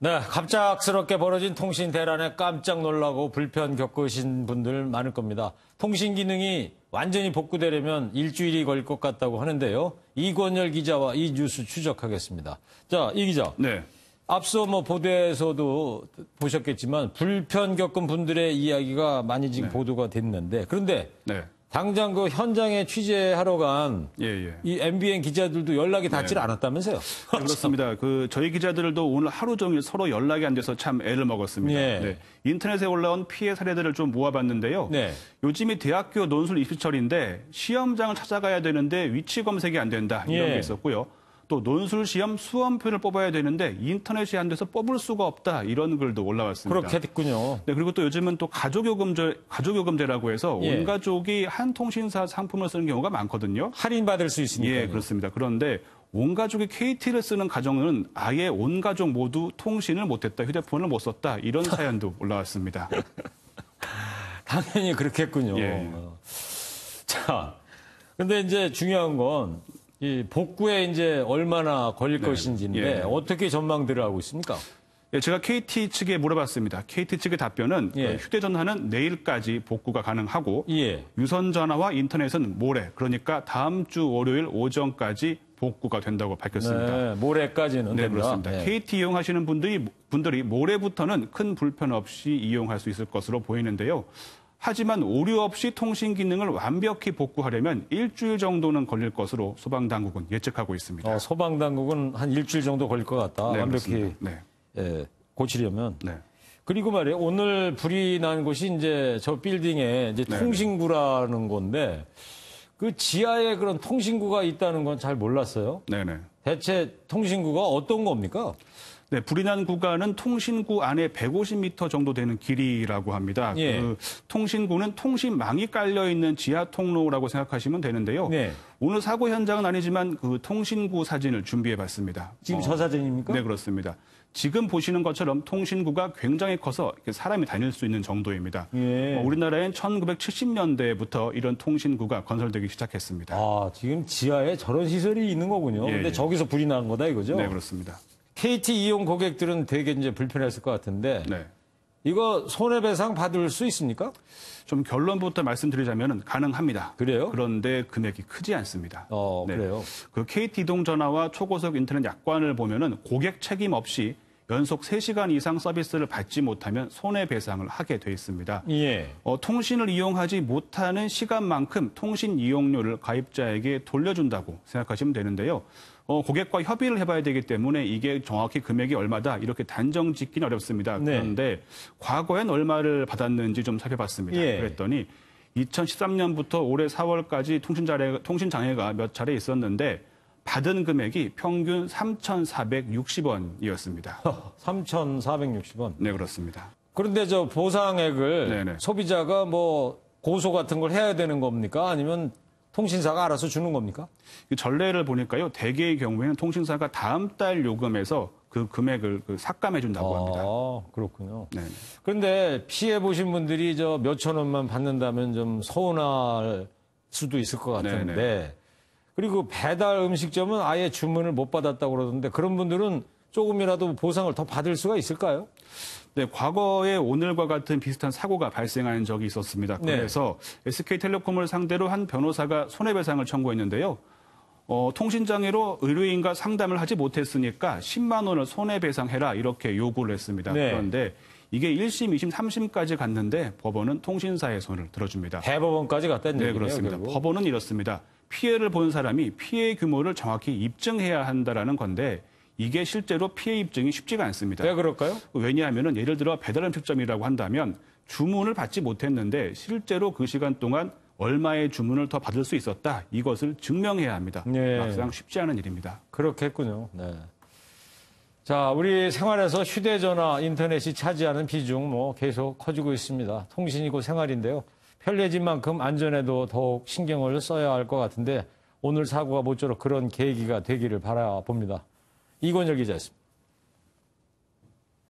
네, 갑작스럽게 벌어진 통신 대란에 깜짝 놀라고 불편 겪으신 분들 많을 겁니다. 통신 기능이 완전히 복구되려면 일주일이 걸릴 것 같다고 하는데요. 이권열 기자와 이 뉴스 추적하겠습니다. 자, 이 기자. 네. 앞서 보도에서도 보셨겠지만 불편 겪은 분들의 이야기가 많이 지금 보도가 됐는데 그런데 네. 당장 그 현장에 취재하러 간 이 MBN 기자들도 연락이 닿질 않았다면서요? 네, 그렇습니다. 저희 기자들도 오늘 하루 종일 서로 연락이 안 돼서 참 애를 먹었습니다. 네. 인터넷에 올라온 피해 사례들을 좀 모아봤는데요. 네. 요즘이 대학교 논술 입시철인데 시험장을 찾아가야 되는데 위치 검색이 안 된다 이런 게 있었고요. 또 논술 시험 수험표를 뽑아야 되는데 인터넷이 안 돼서 뽑을 수가 없다 이런 글도 올라왔습니다. 그렇게 됐군요. 네, 그리고 또 요즘은 또 가족요금제라고 해서 온 가족이 한 통신사 상품을 쓰는 경우가 많거든요. 할인받을 수 있으니까요. 예, 그렇습니다. 그런데 온 가족이 KT를 쓰는 가정은 아예 온 가족 모두 통신을 못했다, 휴대폰을 못 썼다 이런 사연도 올라왔습니다. 당연히 그렇겠군요. 예. 자, 근데 이제 중요한 건 이 복구에 이제 얼마나 걸릴 것인지인데 어떻게 전망들을 하고 있습니까? 예, 제가 KT 측에 물어봤습니다. KT 측의 답변은 휴대전화는 내일까지 복구가 가능하고 유선 전화와 인터넷은 모레, 그러니까 다음 주 월요일 오전까지 복구가 된다고 밝혔습니다. 네, 모레까지는 네, 된다. 그렇습니다. KT 이용하시는 분들이 모레부터는 큰 불편 없이 이용할 수 있을 것으로 보이는데요. 하지만 오류 없이 통신 기능을 완벽히 복구하려면 일주일 정도는 걸릴 것으로 소방당국은 예측하고 있습니다. 소방당국은 한 일주일 정도 걸릴 것 같다. 네, 완벽히 고치려면. 네. 그리고 말이에요. 오늘 불이 난 곳이 이제 저 빌딩에 이제 통신구라는 건데 그 지하에 그런 통신구가 있다는 건 잘 몰랐어요. 네네. 대체 통신구가 어떤 겁니까? 네, 불이 난 구간은 통신구 안에 150m 정도 되는 길이라고 합니다. 그 통신구는 통신망이 깔려 있는 지하 통로라고 생각하시면 되는데요. 오늘 사고 현장은 아니지만 그 통신구 사진을 준비해봤습니다. 지금 저 사진입니까? 네, 그렇습니다. 지금 보시는 것처럼 통신구가 굉장히 커서 사람이 다닐 수 있는 정도입니다. 우리나라엔 1970년대부터 이런 통신구가 건설되기 시작했습니다. 아, 지금 지하에 저런 시설이 있는 거군요. 근데 저기서 불이 난 거다 이거죠? 네, 그렇습니다. KT 이용 고객들은 되게 이제 불편했을 것 같은데 이거 손해배상 받을 수 있습니까? 좀 결론부터 말씀드리자면 가능합니다. 그래요? 그런데 금액이 크지 않습니다. 그래요? 그 KT 이동전화와 초고속 인터넷 약관을 보면은 고객 책임 없이 연속 3시간 이상 서비스를 받지 못하면 손해배상을 하게 돼 있습니다. 통신을 이용하지 못하는 시간만큼 통신 이용료를 가입자에게 돌려준다고 생각하시면 되는데요. 고객과 협의를 해봐야 되기 때문에 이게 정확히 금액이 얼마다 이렇게 단정 짓기는 어렵습니다. 그런데 과거엔 얼마를 받았는지 좀 살펴봤습니다. 그랬더니 2013년부터 올해 4월까지 통신장애가 몇 차례 있었는데 받은 금액이 평균 3,460원이었습니다. 3,460원? 네, 그렇습니다. 그런데 저 보상액을 소비자가 고소 같은 걸 해야 되는 겁니까? 아니면 통신사가 알아서 주는 겁니까? 전례를 보니까요, 대개의 경우에는 통신사가 다음 달 요금에서 그 금액을 삭감해 준다고 합니다. 그렇군요. 네. 그런데 피해 보신 분들이 저 몇천 원만 받는다면 좀 서운할 수도 있을 것 같은데 그리고 배달 음식점은 아예 주문을 못 받았다고 그러던데 그런 분들은 조금이라도 보상을 더 받을 수가 있을까요? 네, 과거에 오늘과 같은 비슷한 사고가 발생한 적이 있었습니다. 그래서 SK텔레콤을 상대로 한 변호사가 손해배상을 청구했는데요. 통신장애로 의료인과 상담을 하지 못했으니까 10만 원을 손해배상해라 이렇게 요구를 했습니다. 그런데 이게 1심, 2심, 3심까지 갔는데 법원은 통신사의 손을 들어줍니다. 대법원까지 갔다는 얘기네요. 네, 그렇습니다. 결국. 법원은 이렇습니다. 피해를 본 사람이 피해 규모를 정확히 입증해야 한다라는 건데 이게 실제로 피해 입증이 쉽지가 않습니다. 왜 그럴까요? 왜냐하면 예를 들어 배달 음식점이라고 한다면 주문을 받지 못했는데 실제로 그 시간 동안 얼마의 주문을 더 받을 수 있었다. 이것을 증명해야 합니다. 막상 쉽지 않은 일입니다. 그렇겠군요. 자, 우리 생활에서 휴대전화, 인터넷이 차지하는 비중 계속 커지고 있습니다. 통신이 곧 생활인데요. 편리해진 만큼 안전에도 더욱 신경을 써야 할 것 같은데 오늘 사고가 모쪼록 그런 계기가 되기를 바라봅니다. 이권열 기자였습니다.